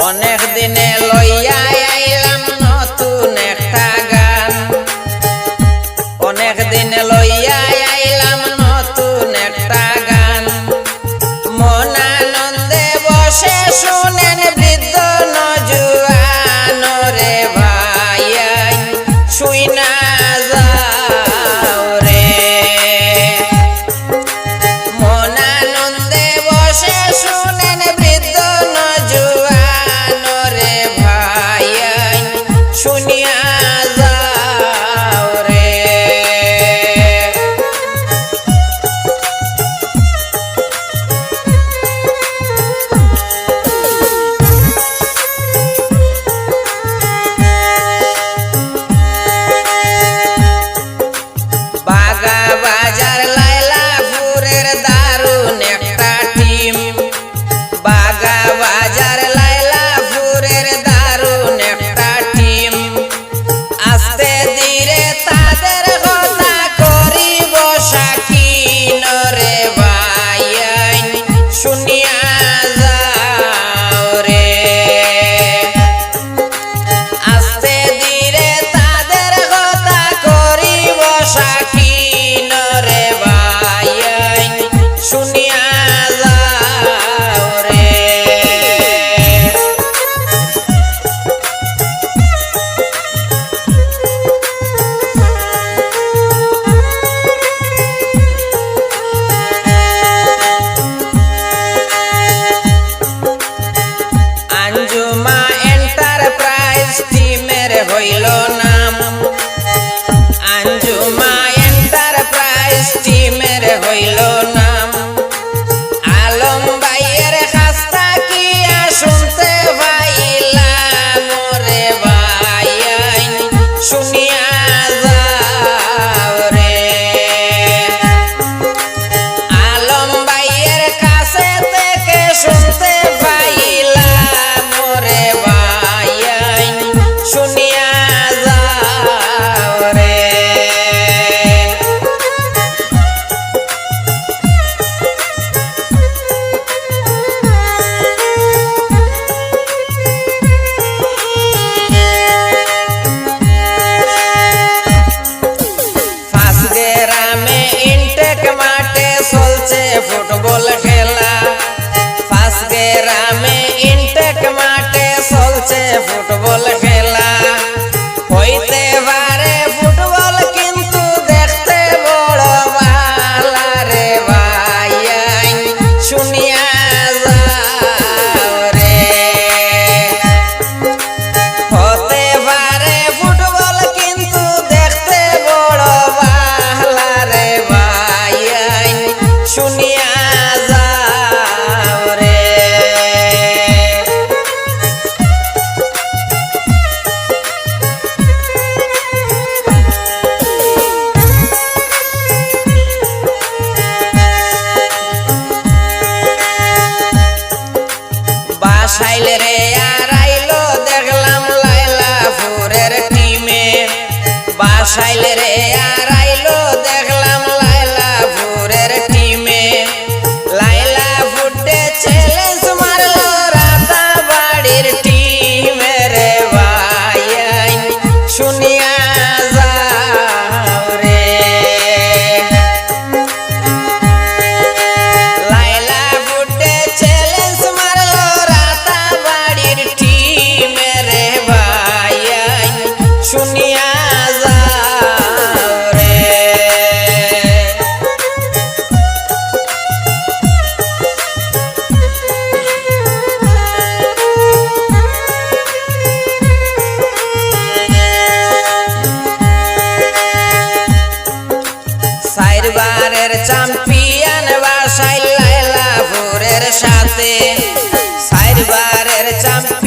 অনেক দিনে লইয়া আইলাম নতুন একটা গান, অনেক দিনে লইয়া আইলাম নতুন একটা গান। মন আনন্দে বসে শুনেন বৃদ্ধ নজুয়ান রে ভাই শুই না যাও রে। মন আনন্দে বসে শুনেন বৃদ্ধ নজুয়ান রে ভাই শুনিয়া যাও রে। বাগা বাজার লাইলাপুরের দারুণ একটা টিম, বাগা বাজার লাইলাপুরের দারুণ একটা টিম। আস্তে ধীরে তাদের কথা করিব শাকিন রে ভাই শুনিয়া যাও রে। আস্তে ধীরে তাদের কথা করিব শাকিন রে ভাই শুনিয়া যাও রে। আঞ্জুমা এন্টারপ্রাইজ টিমের হইল নাম, আঞ্জুমা এন্টারপ্রাইজ টিমের হইল নাম। আলম ভাইয়ের খাস্তা কিয়া শুনতে পাইলাম রে ভাই শুনিয়া যাও রে। আলম ভাইয়ের কাছে থেকে শুনতে পাইলাম রে ভাই শুনিয়া যাও রে। ফাঁস গ্রামে ইনটেক মাঠে চলছে ফুটবল খেলা, ফাঁস গ্রামে ইনটেক মাঠে চলছে ফুটবল খেলা। হইতে পারে ফুটবল কিন্তু দেখতে বড় ভালা রে ভাই শুনিয়া যাও রে। হতে পারে ফুটবল কিন্তু দেখতে বড় ভালা রে ভাই শুনিয়া যাও রে। বাসাইল রে আর আইলো দেখলাম লাইলাপুরের টিমে, বাসাইল রে আর আইলো দেখলাম লাইলাপুরের টিমে। লাইলাপুরে চ্যালেঞ্জ মারলো রাতাবাড়ির টিমে রে ভাই শুনিয়া যাও রে। লাইলাপুরে চ্যালেঞ্জ মারলো রাতাবাড়ির টিমে রে ভাই শুনিয়া যাও রে। চারবারের চ্যাম্পিয়ন বাসাইল লাইলাপুরের সাথে, চারবারের চ্যাম্পিয়ন